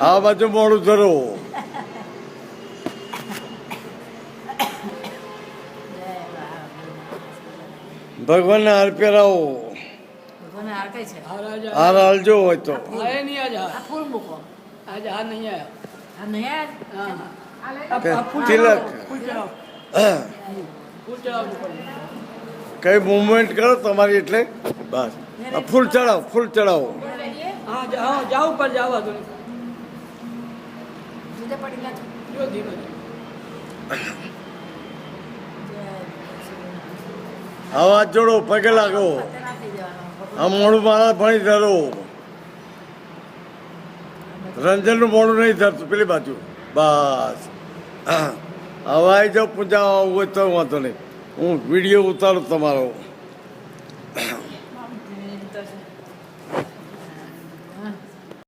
આ બાજુ મોડું ધરો. ભગવાનને હાર પહેરાવો. હાર હાલજો હોય તો. તિલક કઈ મુવમેન્ટ કરો તમારી એટલે બસ ફૂલ ચડાવો, ફૂલ ચડાવો. અવાજ જોડો, પગે લાગો. આ મોડું મારા ભણી ધરો. રંજનનું મોડું નહીં ધરતું પેલી બાજુ. બસ હવે આવી જાઓ. પૂજા હોય તો વાંધો નહીં, હું વિડીયો ઉતારું તમારો.